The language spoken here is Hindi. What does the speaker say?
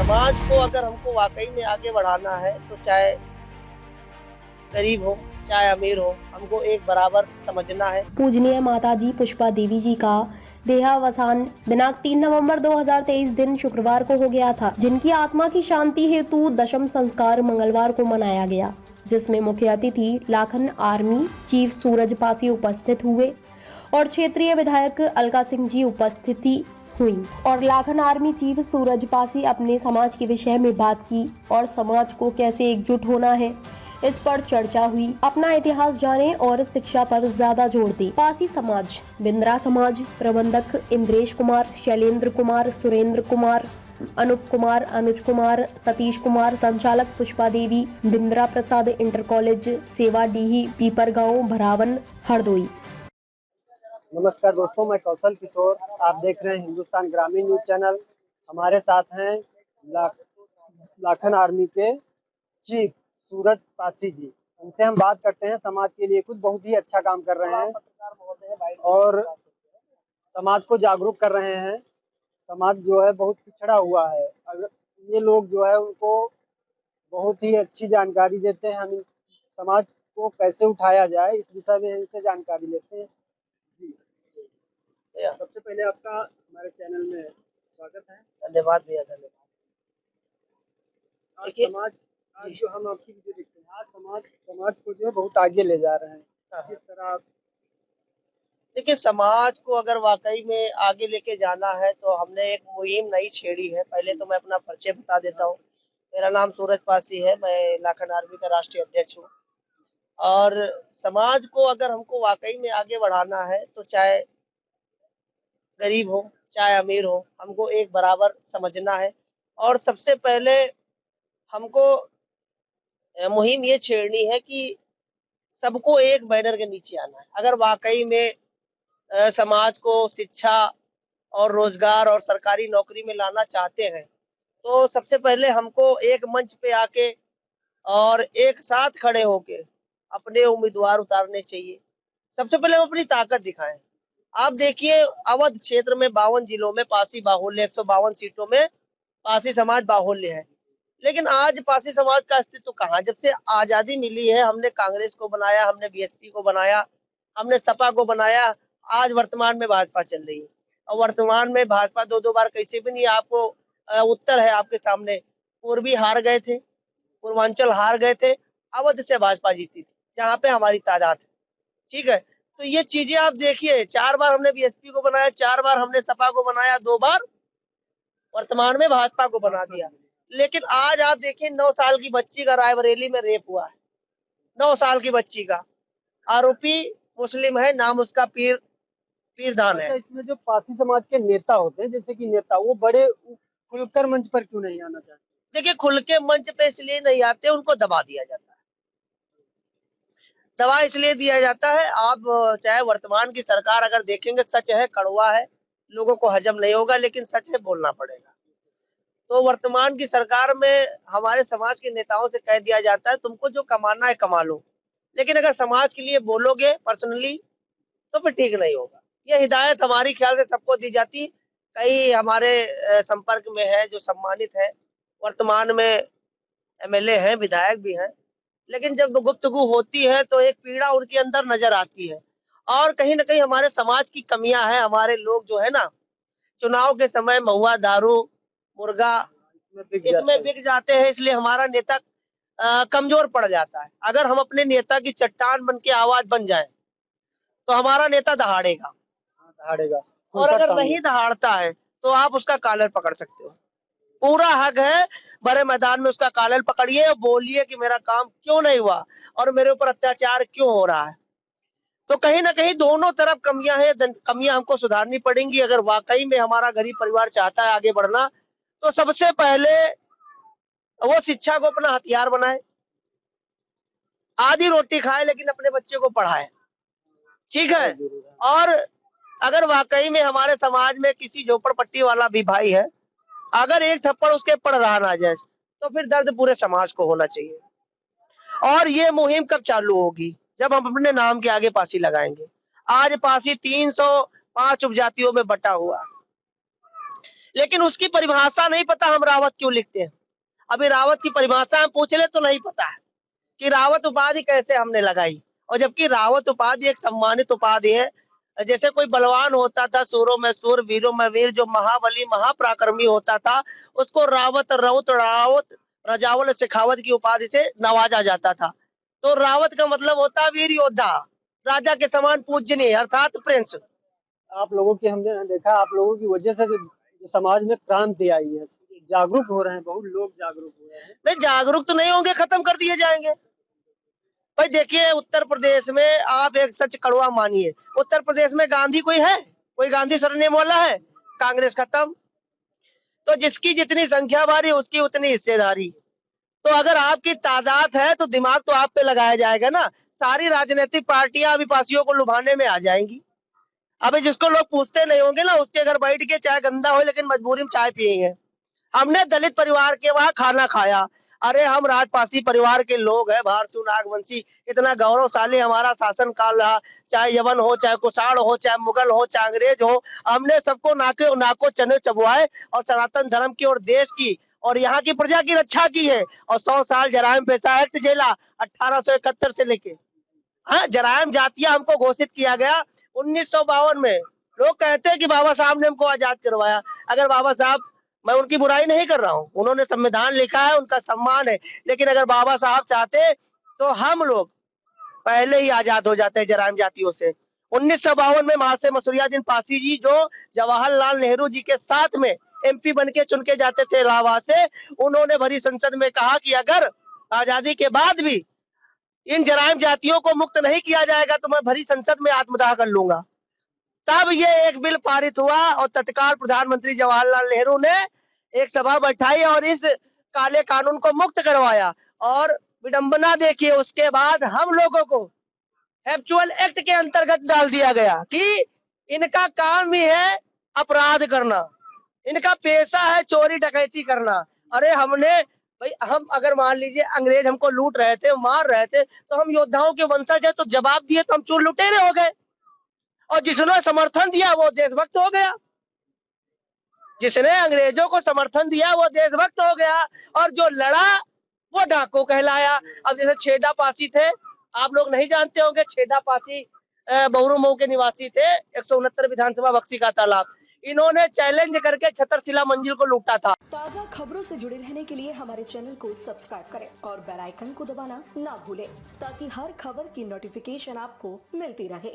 समाज को अगर हमको वाकई में आगे बढ़ाना है तो चाहे गरीब हो चाहे अमीर हो, हमको एक बराबर समझना है। पूजनीय माताजी पुष्पा देवी जी का देहावसान दिनांक 3 नवंबर 2023 दिन शुक्रवार को हो गया था, जिनकी आत्मा की शांति हेतु दशम संस्कार मंगलवार को मनाया गया, जिसमें मुख्य अतिथि लाखन आर्मी चीफ सूरज पासी उपस्थित हुए और क्षेत्रीय विधायक अलका सिंह जी उपस्थिति हुई और लाखन आर्मी चीफ सूरज पासी अपने समाज के विषय में बात की और समाज को कैसे एकजुट होना है इस पर चर्चा हुई। अपना इतिहास जाने और शिक्षा पर ज्यादा जोर दें। पासी समाज, बिंद्रा समाज प्रबंधक इंद्रेश कुमार, शैलेंद्र कुमार, सुरेंद्र कुमार, अनूप कुमार, अनुज कुमार, सतीश कुमार, संचालक पुष्पा देवी, बिंद्रा प्रसाद इंटर कॉलेज सेवा डीही पीपरगांव भरावन हरदोई। नमस्कार दोस्तों, मैं कौशल किशोर, आप देख रहे हैं हिंदुस्तान ग्रामीण न्यूज चैनल। हमारे साथ हैं लाखन आर्मी के चीफ सूरज पासी जी। इनसे हम बात करते हैं। समाज के लिए कुछ बहुत ही अच्छा काम कर रहे हैं और समाज को जागरूक कर रहे हैं। समाज जो है बहुत पिछड़ा हुआ है, अगर ये लोग जो है उनको बहुत ही अच्छी जानकारी देते हैं। हम समाज को कैसे उठाया जाए इस विषय में इनसे जानकारी लेते हैं। सबसे पहले आपका हमारे चैनल में स्वागत है। धन्यवाद भैया, धन्यवाद। आज समाज जो हम आपकी वीडियो देखते हैं, आज समाज को जो है बहुत आगे ले जा रहे हैं। किस तरह देखिए, समाज को अगर वाकई में आगे लेके जाना है तो हमने एक मुहिम नई छेड़ी है। पहले तो मैं अपना परिचय बता देता हूँ। मेरा नाम सूरज पासी है, मैं लाखन आर्मी का राष्ट्रीय अध्यक्ष हूँ। और समाज को अगर हमको वाकई में आगे बढ़ाना है तो चाहे गरीब हो चाहे अमीर हो, हमको एक बराबर समझना है। और सबसे पहले हमको मुहिम ये छेड़नी है कि सबको एक बैनर के नीचे आना है। अगर वाकई में समाज को शिक्षा और रोजगार और सरकारी नौकरी में लाना चाहते हैं तो सबसे पहले हमको एक मंच पे आके और एक साथ खड़े होके अपने उम्मीदवार उतारने चाहिए। सबसे पहले हम अपनी ताकत दिखाएं। आप देखिए, अवध क्षेत्र में 52 जिलों में पासी बाहुल्य, 152 सीटों में पासी समाज बाहुल्य है। लेकिन आज पासी समाज का अस्तित्व कहाँ? जब से आजादी मिली है, हमने कांग्रेस को बनाया, हमने बीएसपी को बनाया, हमने सपा को बनाया, आज वर्तमान में भाजपा चल रही है। और वर्तमान में भाजपा दो बार कैसे भी नहीं, आपको उत्तर है आपके सामने। पूर्वी हार गए थे, पूर्वांचल हार गए थे, अवध से भाजपा जीती थी, जहाँ पे हमारी तादाद है। ठीक है, तो ये चीजें आप देखिए, 4 बार हमने बीएसपी को बनाया, 4 बार हमने सपा को बनाया, 2 बार वर्तमान में भाजपा को बना दिया। लेकिन आज आप देखिए, 9 साल की बच्ची का रायबरेली में रेप हुआ है। 9 साल की बच्ची का, आरोपी मुस्लिम है, नाम उसका पीरदान है। इसमें जो पासी समाज के नेता होते हैं, जैसे कि नेता, वो बड़े खुलकर मंच पर क्यों नहीं आना चाहते? देखिए, खुल के मंच पे इसलिए नहीं आते, उनको दबा दिया जाता है। दबा इसलिए दिया जाता है, आप चाहे वर्तमान की सरकार अगर देखेंगे, सच है, कड़वा है, लोगों को हजम नहीं होगा, लेकिन सच है, बोलना पड़ेगा। तो वर्तमान की सरकार में हमारे समाज के नेताओं से कह दिया जाता है, तुमको जो कमाना है कमा लो, लेकिन अगर समाज के लिए बोलोगे पर्सनली तो फिर ठीक नहीं होगा। ये हिदायत हमारी ख्याल से सबको दी जाती। कई हमारे संपर्क में है जो सम्मानित है, वर्तमान में एमएलए हैं, विधायक भी हैं, लेकिन जब गुफ्तगू होती है तो एक पीड़ा उनके अंदर नजर आती है। और कहीं ना कहीं हमारे समाज की कमियां हैं। हमारे लोग जो है ना, चुनाव के समय महुआ, दारू, मुर्गा इसमें बिक जाते हैं, इसलिए हमारा नेता कमजोर पड़ जाता है। अगर हम अपने नेता की चट्टान बन के आवाज बन जाए तो हमारा नेता दहाड़ेगा। और अगर नहीं दहाड़ता है तो आप उसका कॉलर पकड़ सकते हो। पूरा हक है, बड़े मैदान में उसका कॉलर पकड़िए, बोलिए कि मेरा काम क्यों नहीं हुआ और मेरे ऊपर अत्याचार क्यों हो रहा है। तो कहीं ना कहीं दोनों तरफ कमियां हैं, कमियां हमको सुधारनी पड़ेंगी। अगर वाकई में हमारा गरीब परिवार चाहता है आगे बढ़ना, तो सबसे पहले वो शिक्षा को अपना हथियार बनाए, आधी रोटी खाए लेकिन अपने बच्चे को पढ़ाए। ठीक है, और अगर वाकई में हमारे समाज में किसी झोपड़पट्टी वाला भी भाई है, अगर एक थप्पड़ उसके पड़ रहा ना जाए तो फिर दर्द पूरे समाज को होना चाहिए। और ये मुहिम कब चालू होगी? जब हम अपने नाम के आगे पासी लगाएंगे। आज पासी 305 उपजातियों में बटा हुआ, लेकिन उसकी परिभाषा नहीं पता हम रावत क्यों लिखते हैं। अभी रावत की परिभाषा हम पूछ ले तो नहीं पता है कि रावत उपाधि कैसे हमने लगाई, और जबकि रावत उपाधि एक सम्मानित उपाधि है। जैसे कोई बलवान होता था, सूरों में सूर, वीरों में वीर, जो महाबली महापराक्रमी होता था, उसको रावत, रउत, रावत, रजावल, शेखावत की उपाधि से नवाजा जाता था। तो रावत का मतलब होता है वीर योद्धा, राजा के समान पूजनीय अर्थात प्रिंस। आप लोगों की हमने देखा, आप लोगों की वजह से जो समाज में क्रांति आई है, जागरूक हो रहे हैं, बहुत लोग जागरूक हो रहे हैं। नहीं, जागरूक तो नहीं होंगे, खत्म कर दिए जाएंगे। भाई देखिए, उत्तर प्रदेश में आप एक सच कड़वा मानिए, उत्तर प्रदेश में गांधी कोई है? कोई गांधी सरनेम वाला है? कांग्रेस खत्म। तो जिसकी जितनी संख्या भारी उसकी उतनी हिस्सेदारी। तो अगर आपकी तादाद है तो दिमाग तो आप पे लगाया जाएगा ना। सारी राजनीतिक पार्टियां अभिपासियों को लुभाने में आ जाएंगी। अभी जिसको लोग पूछते नहीं होंगे ना, उसके घर बैठ के चाहे गंदा हो लेकिन मजबूरी में चाय पिएंगे। हमने दलित परिवार के वहां खाना खाया। अरे हम राजपासी परिवार के लोग हैं, भारसु नागवंशी, इतना गौरवशाली हमारा शासन काल रहा, चाहे यवन हो, चाहे कुषाण हो, चाहे मुगल हो, चाहे अंग्रेज हो, हमने सबको नाको चने चबुआए और सनातन धर्म की और देश की और यहाँ की प्रजा की रक्षा की है। और 100 साल जराइम पेशा एक्ट झेला 1871 से लेके। हाँ, जराइम जातीय हमको घोषित किया गया 1952 में। लोग कहते हैं कि बाबा साहब ने हमको आजाद करवाया। अगर बाबा साहब, मैं उनकी बुराई नहीं कर रहा हूँ, उन्होंने संविधान लिखा है, उनका सम्मान है, लेकिन अगर बाबा साहब चाहते तो हम लोग पहले ही आजाद हो जाते हैं जराइम जातियों से। 1952 में महाशय मसूरियादीन पासी जी, जो जवाहरलाल नेहरू जी के साथ में MP बन के चुन के जाते थे इलाहाबाद से, उन्होंने भरी संसद में कहा कि अगर आजादी के बाद भी इन जराइम जातियों को मुक्त नहीं किया जाएगा तो मैं भरी संसद में आत्मदाह कर लूंगा। तब ये एक बिल पारित हुआ और तत्काल प्रधानमंत्री जवाहरलाल नेहरू ने एक सभा बैठाई और इस काले कानून को मुक्त करवाया। और विडंबना देखिए, उसके बाद हम लोगों को एक्चुअल एक्ट के अंतर्गत डाल दिया गया कि इनका काम ही है अपराध करना, इनका पेशा है चोरी डकैती करना। अरे हमने, भाई हम अगर मान लीजिए अंग्रेज हमको लूट रहे थे, मार रहे थे, तो हम योद्धाओं के वंशज है तो जवाब दिए तो हम चोर लुटेरे हो गए। और जिसने समर्थन दिया वो देशभक्त हो गया, जिसने अंग्रेजों को समर्थन दिया वो देशभक्त हो गया, और जो लड़ा वो डाकू कहलाया। अब जैसे छेदा पासी थे, आप लोग नहीं जानते होंगे, छेदा पासी बहुरू मऊ के निवासी थे, 169 विधानसभा बक्सी का तालाब। इन्होंने चैलेंज करके छतरशिला मंजिल को लूटा था। ताज़ा खबरों से जुड़े रहने के लिए हमारे चैनल को सब्सक्राइब करें और बेल आइकन को दबाना ना भूलें, ताकि हर खबर की नोटिफिकेशन आपको मिलती रहे।